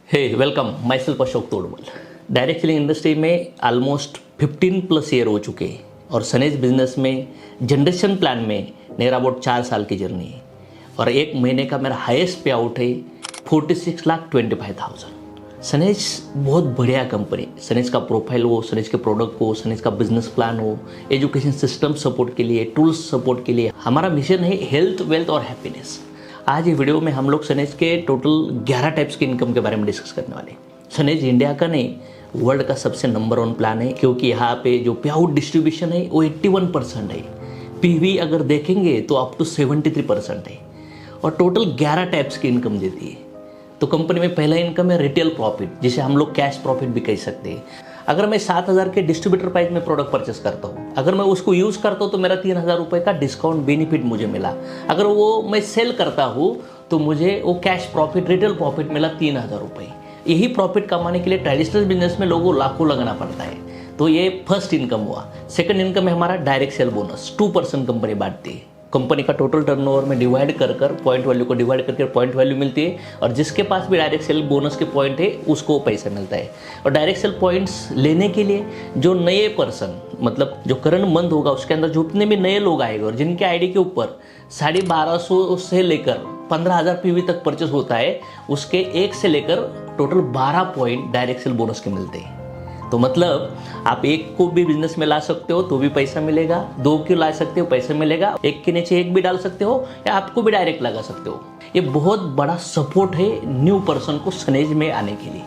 हे welcome myself Ashok Todmal. Direct selling industry में almost 15+ year हो चुके हैं और सनेज बिजनेस में जनरेशन प्लान में मेरा अबाउट 4 साल की जर्नी है और एक महीने का मेरा हाईएस्ट पे आउट है 46,25,000। सनेज बहुत बढ़िया कंपनी। सनेज का प्रोफाइल हो, सनेज के प्रोडक्ट हो, सनेज का बिजनेस प्लान हो, एजुकेशन सिस्टम सपोर्ट के लिए, टूल्स सपोर्ट के लिए हमारा मिशन है हेल्थ, वेल्थ और हैप्पीनेस। आज ये वीडियो में हम लोग सनेज के टोटल 11 टाइप्स के इनकम के बारे में डिस्कस करने वाले हैं। सनेज इंडिया का नहीं, वर्ल्ड का सबसे नंबर 1 प्लान है क्योंकि यहाँ पे जो पे आउट डिस्ट्रीब्यूशन है वो 81% है। पीवी अगर देखेंगे तो अप टू 73% है और टोटल 11 टाइप्स की इनकम देती है। तो कंपनी में पहला इनकम है रिटेल प्रॉफिट, जिसे हम लोग कैश प्रॉफिट भी कह सकते हैं। अगर मैं 7,000 के डिस्ट्रीब्यूटर प्राइस में प्रोडक्ट परचेस करता हूँ, अगर मैं उसको यूज़ करता हूँ तो मेरा 3,000 रुपये का डिस्काउंट बेनिफिट मुझे मिला। अगर वो मैं सेल करता हूँ तो मुझे वो कैश प्रॉफिट, रिटेल प्रॉफिट मिला 3,000 रुपये। यही प्रॉफिट कमाने के लिए ट्रेडिशनल बिजनेस में लोगों लाखों लगाना पड़ता है। तो ये फर्स्ट इनकम हुआ। सेकंड इनकम है हमारा डायरेक्ट सेल बोनस। 2% कंपनी बांटती है। कंपनी का टोटल टर्नओवर में डिवाइड कर पॉइंट वैल्यू को डिवाइड करके पॉइंट वैल्यू मिलती है और जिसके पास भी डायरेक्ट सेल बोनस के पॉइंट है उसको पैसा मिलता है। और डायरेक्ट सेल पॉइंट्स लेने के लिए जो नए पर्सन, मतलब जो करंट मंथ होगा उसके अंदर जितने भी नए लोग आएंगे और जिनके आईडी के ऊपर 1250 से लेकर 15,000 पीवी तक परचेस होता है, उसके 1 से लेकर total 12 point direct cell bonus के मिलते हैं। तो मतलब आप एक को भी बिजनेस में ला सकते हो तो भी पैसा मिलेगा, 2 को ला सकते हो पैसा मिलेगा, एक के नीचे एक भी डाल सकते हो या आपको भी डायरेक्ट लगा सकते हो। ये बहुत बड़ा सपोर्ट है न्यू पर्सन को सनेज में आने के लिए।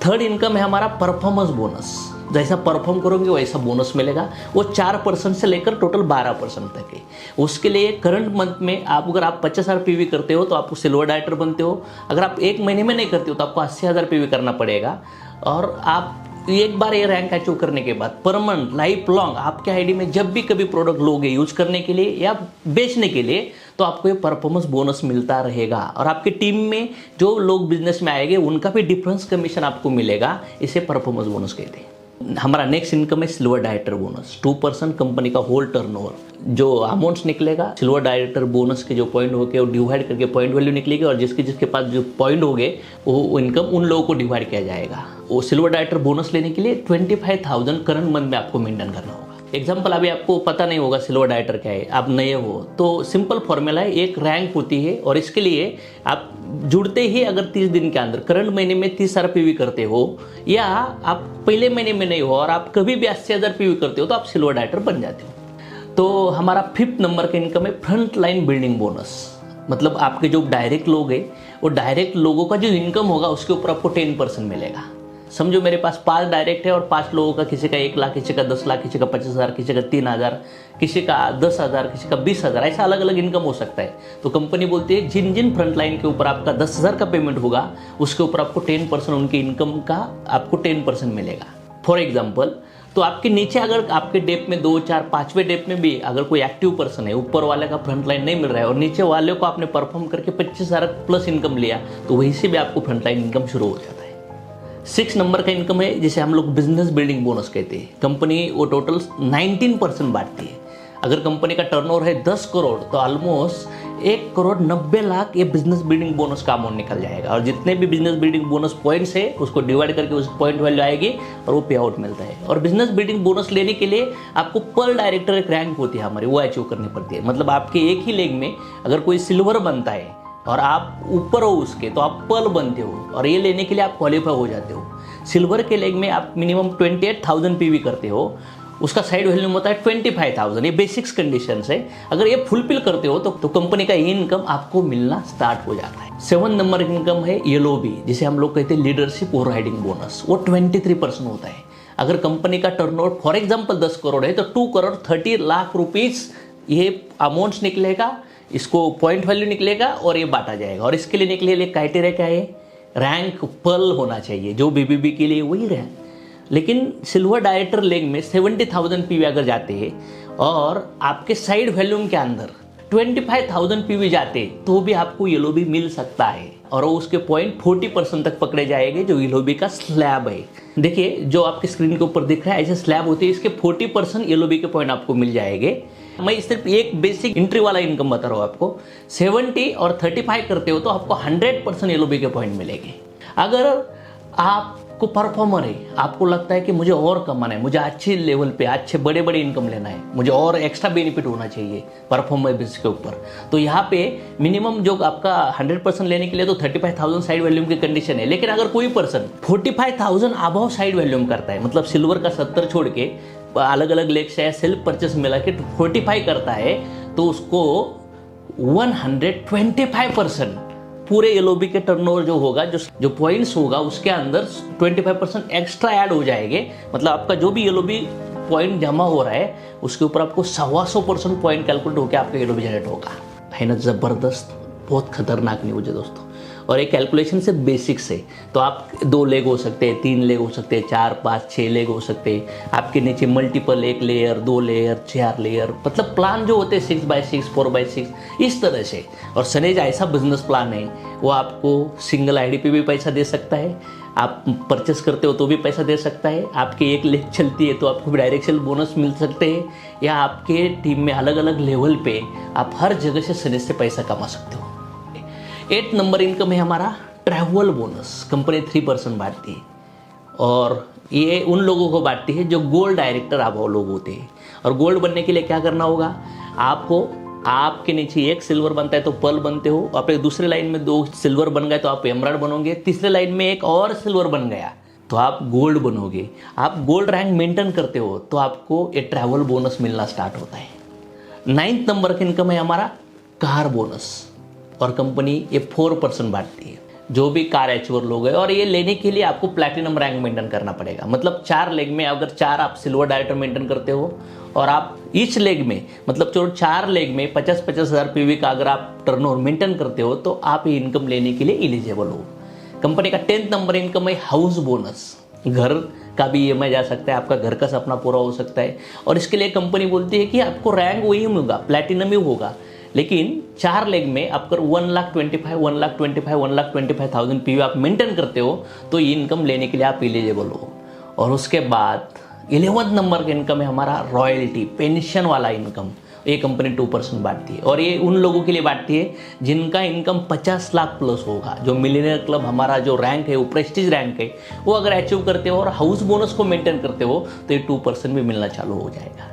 थर्ड इनकम है हमारा परफॉर्मेंस बोनस। जैसा परफॉर्म करोगे वैसा बोनस मिलेगा। वो 4% से लेकर टोटल 12% तक है। उसके लिए करंट मंथ में अगर आप 50,000 पीवी करते हो तो आप सिल्वर डायरेक्टर बनते हो। अगर आप एक महीने में नहीं करते हो तो आपको 80,000 पीवी करना पड़ेगा और आप एक बार ये रैंक अचीव करने के बाद परमानेंट लाइफ लॉन्ग आपके आईडी में जब भी कभी प्रोडक्ट लोगे यूज करने के लिए या बेचने के लिए तो आपको ये परफॉर्मेंस बोनस मिलता रहेगा और आपकी टीम में जो लोग बिजनेस में आएंगे उनका भी डिफरेंस कमीशन आपको मिलेगा। इसे परफॉर्मेंस बोनस कहते हैं। हमारा नेक्स्ट इनकम है सिल्वर डायरेक्टर बोनस। 2% कंपनी का होल टर्नओवर जो अमाउंट्स निकलेगा सिल्वर डायरेक्टर बोनस के जो पॉइंट होंगे वो डिवाइड करके पॉइंट वैल्यू निकलेगी और जिसके पास जो पॉइंट होंगे वो इनकम उन लोगों को डिवाइड किया जाएगा। वो सिल्वर डायरेक्टर बोनस लेने के लिए 25,000 करंट मंथ में आपको मेंटेन करना होगा। एग्जाम्पल, अभी आपको पता नहीं होगा सिल्वर डायरेक्टर क्या है, आप नए हो तो सिंपल फॉर्मूला है, एक रैंक होती है और इसके लिए आप जुड़ते ही अगर 30 दिन के अंदर करंट महीने में 30,000 पीवी करते हो या आप पहले महीने में नहीं हो और आप कभी भी 80,000 पीवी करते हो तो आप सिल्वर डायरेक्टर बन जाते हो। तो हमारा 5th नंबर का इनकम है फ्रंट लाइन बिल्डिंग बोनस। मतलब आपके जो डायरेक्ट लोग हैं वो डायरेक्ट लोगों का जो इनकम होगा उसके ऊपर आपको 10% मिलेगा। समझो मेरे पास 5 डायरेक्ट है और 5 लोगों का, किसी का 1 लाख, किसी का 10 लाख, किसी का 50,000, किसी का 3,000, किसी का 10,000, किसी का 20,000, ऐसा अलग अलग इनकम हो सकता है। तो कंपनी बोलती है जिन जिन फ्रंट लाइन के ऊपर आपका 10,000 का पेमेंट होगा उसके ऊपर आपको 10% उनके इनकम का आपको 10% मिलेगा। फॉर एग्जाम्पल, तो आपके नीचे अगर आपके डेप में 2, 4, 5वें डेप में भी अगर कोई एक्टिव पर्सन है, ऊपर वाले का फ्रंट लाइन नहीं मिल रहा है और नीचे वाले को आपने परफॉर्म करके 25,000 प्लस इनकम लिया तो वहीं से भी आपको फ्रंट लाइन इनकम शुरू हो जाता है। 6 नंबर का इनकम है जिसे हम लोग बिजनेस बिल्डिंग बोनस कहते हैं। कंपनी वो टोटल 19% बांटती है। अगर कंपनी का टर्नओवर है 10 करोड़ तो ऑलमोस्ट 1,90,00,000 ये बिजनेस बिल्डिंग बोनस का अमाउंट निकल जाएगा और जितने भी बिजनेस बिल्डिंग बोनस पॉइंट्स है उसको डिवाइड करके उस पॉइंट वैल्यू आएगी और वो पे आउट मिलता है। और बिजनेस बिल्डिंग बोनस लेने के लिए आपको पर डायरेक्टर एक रैंक होती है हमारी, वो अचीव करनी पड़ती है। मतलब आपके एक ही लेग में अगर कोई सिल्वर बनता है और आप ऊपर हो उसके तो आप पर्ल बनते हो और ये लेने के लिए आप क्वालिफाई हो जाते हो। सिल्वर के लेग में आप मिनिमम 28,000 पीवी करते हो, उसका साइड वैल्यू होता है 25,000। ये बेसिक्स कंडीशंस है। अगर ये फुलफिल करते हो तो कंपनी का ये इनकम आपको मिलना स्टार्ट हो जाता है। 7 नंबर इनकम है LOB, जिसे हम लोग कहते हैं लीडरशिप ओवर राइडिंग बोनस। वो 23% होता है। अगर कंपनी का टर्नओवर फॉर एग्जाम्पल 10 करोड़ है तो 2,30,00,000 रुपीज ये अमाउंट्स निकलेगा, इसको पॉइंट वैल्यू निकलेगा और ये बांटा जाएगा। और इसके लिए निकले क्राइटेरिया क्या है, रैंक पर्ल होना चाहिए, जो BBB के लिए वही रैंक। लेकिन सिल्वर डायरेक्टर लेग में 70,000 पीवी अगर जाते हैं और आपके साइड वैल्यूम के अंदर 25,000 पीवी जाते तो भी आपको LOB मिल सकता है और उसके पॉइंट 40% तक पकड़े जाएंगे, जो LOB का स्लैब है। देखिए जो आपके स्क्रीन के ऊपर दिख रहा है ऐसे स्लैब होते हैं, इसके 40% LOB के पॉइंट आपको मिल जाएंगे। मैं सिर्फ एक बेसिक एंट्री वाला इनकम बता रहा हूँ आपको। 70 और 35 करते हो तो आपको 100% LOB के पॉइंट मिलेंगे। अगर आपको परफॉर्मर है, आपको लगता है कि मुझे और कमाना है, मुझे अच्छे लेवल पे अच्छे बड़े बड़े इनकम लेना है, मुझे और एक्स्ट्रा बेनिफिट होना चाहिए परफॉर्मर बेसिस के ऊपर, तो यहाँ पे मिनिमम जो आपका 100% लेने के लिए तो 35,000 साइड वैल्यूम की कंडीशन है। लेकिन अगर कोई पर्सन 45,000 अबव साइड वैल्यूम करता है, मतलब सिल्वर का 70 छोड़ के अलग अलग लेग से सेल्फ परचेस मिला के 45 करता है, तो उसको 125% पूरे एलओबी के टर्नओवर जो होगा, जो पॉइंट्स होगा उसके अंदर 25% एक्स्ट्रा ऐड हो जाएंगे। मतलब आपका जो भी एलओबी पॉइंट जमा हो रहा है उसके ऊपर आपको 125% पॉइंट कैलकुलेट होकर आपका एलओबी जनरेट होगा। है ना जबरदस्त, बहुत खतरनाक न्यूज़ है दोस्तों। और एक कैलकुलेशन से बेसिक्स है, तो आप 2 लेग हो सकते हैं, 3 लेग हो सकते हैं, 4, 5, 6 लेग हो सकते हैं, आपके नीचे मल्टीपल 1 लेयर, 2 लेयर, 4 लेयर, मतलब प्लान जो होते हैं 6x6, 4x6 इस तरह से। और सनेज ऐसा बिजनेस प्लान है, वो आपको सिंगल आईडी पे भी पैसा दे सकता है, आप परचेस करते हो तो भी पैसा दे सकता है, आपकी 1 लेग चलती है तो आपको डायरेक्शन बोनस मिल सकते हैं, या आपके टीम में अलग अलग लेवल पे आप हर जगह से सनेज से पैसा कमा सकते हो। 8 नंबर इनकम है हमारा ट्रैवल बोनस। कंपनी 3% बांटती है, और ये उन लोगों को बांटती है जो गोल्ड डायरेक्टर आप लोग होते हैं। और गोल्ड बनने के लिए क्या करना होगा आपको, आपके नीचे 1 सिल्वर बनता है तो पर्ल बनते हो, आप एक दूसरे लाइन में 2 सिल्वर बन गए तो आप एमराल्ड बनोगे, तीसरे लाइन में 1 और सिल्वर बन गया तो आप गोल्ड बनोगे। आप गोल्ड रैंक मेंटेन करते हो तो आपको ये ट्रैवल बोनस मिलना स्टार्ट होता है। 9th नंबर का इनकम है हमारा कार बोनस, और कंपनी ये 4% बांटती है जो भी कार अचीवर लोग हैं। और ये लेने के लिए आपको प्लैटिनम रैंक मेंटेन करना पड़ेगा। मतलब 4 लेग में अगर 4 आप सिल्वर डायरेक्टर मेंटेन करते हो, और आप ईच लेग में मतलब जो 4 लेग में 50-50 हज़ार पीवी का अगर आप टर्नओवर मेंटेन करते हो तो आप ये इनकम लेने के लिए एलिजिबल हो। कंपनी का 10th नंबर इनकम है हाउस बोनस। घर का भी EMI जा सकता है, आपका घर का सपना पूरा हो सकता है। और इसके लिए कंपनी बोलती है कि आपको रैंक वही होगा, प्लैटिनम ही होगा, लेकिन 4 लेग में आप अगर 1,25,000 पीवी आप मेंटेन करते हो तो ये इनकम लेने के लिए आप एलिजिबल हो। और उसके बाद 11th नंबर का इनकम है हमारा रॉयल्टी, पेंशन वाला इनकम। ये कंपनी 2% बांटती है, और ये उन लोगों के लिए बांटती है जिनका इनकम 50 लाख प्लस होगा। जो मिलियनर क्लब हमारा जो रैंक है, वो प्रेस्टीज रैंक है, वो अगर अचीव करते हो और हाउस बोनस को मेंटेन करते हो तो ये 2% भी मिलना चालू हो जाएगा।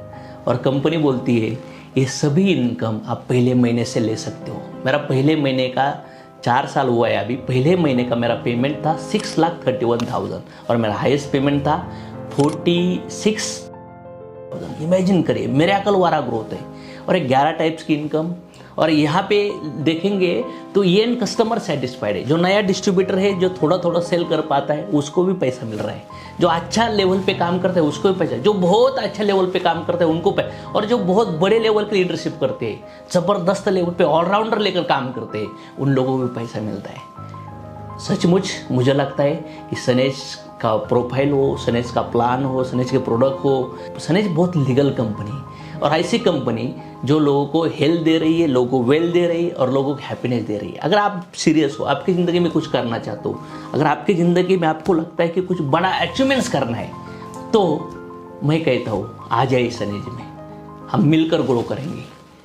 और कंपनी बोलती है ये सभी इनकम आप पहले महीने से ले सकते हो। मेरा पहले महीने का 4 साल हुआ है अभी, पहले महीने का मेरा पेमेंट था 6,31,000 और मेरा हाईएस्ट पेमेंट था 46,000। इमेजिन करिए, मिरेकल वाला ग्रोथ है। और 11 टाइप्स की इनकम। और यहाँ पे देखेंगे तो ये कस्टमर सेटिस्फाइड है। जो नया डिस्ट्रीब्यूटर है, जो थोड़ा थोड़ा सेल कर पाता है, उसको भी पैसा मिल रहा है। जो अच्छा लेवल पे काम करता है उसको भी पैसा, जो बहुत अच्छा लेवल पे काम करता है उनको पैसा, और जो बहुत बड़े लेवल की लीडरशिप करते हैं, जबरदस्त लेवल पे ऑलराउंडर लेकर काम करते हैं, उन लोगों को भी पैसा मिलता है। सचमुच मुझे लगता है कि सनेज का प्रोफाइल हो, सनेज का प्लान हो, सनेज के प्रोडक्ट हो, सनेज बहुत लीगल कंपनी, और ऐसी कंपनी जो लोगों को हेल्थ दे रही है, लोगों को वेल्थ दे रही है, और लोगों को हैप्पीनेस दे रही है। अगर आप सीरियस हो, आपकी ज़िंदगी में कुछ करना चाहते हो, अगर आपकी ज़िंदगी में आपको लगता है कि कुछ बड़ा अचीवमेंट्स करना है, तो मैं कहता हूँ आ जाइए सनेज में, हम मिलकर ग्रो करेंगे।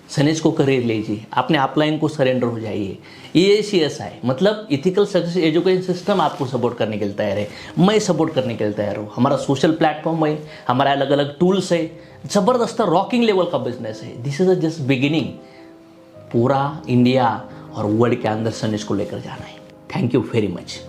सनेज को करियर लीजिए, अपने अपलाइन को सरेंडर हो जाइए। EACSI मतलब इथिकल सक्सेस एजुकेशन सिस्टम आपको सपोर्ट करने के लिए तैयार है, मैं सपोर्ट करने के लिए तैयार हूँ। हमारा सोशल प्लेटफॉर्म है, हमारा अलग अलग टूल्स है, ज़बरदस्त रॉकिंग लेवल का बिजनेस है। This is just beginning. पूरा इंडिया और वर्ल्ड के अंदर सनेज को लेकर जाना है। Thank you very much.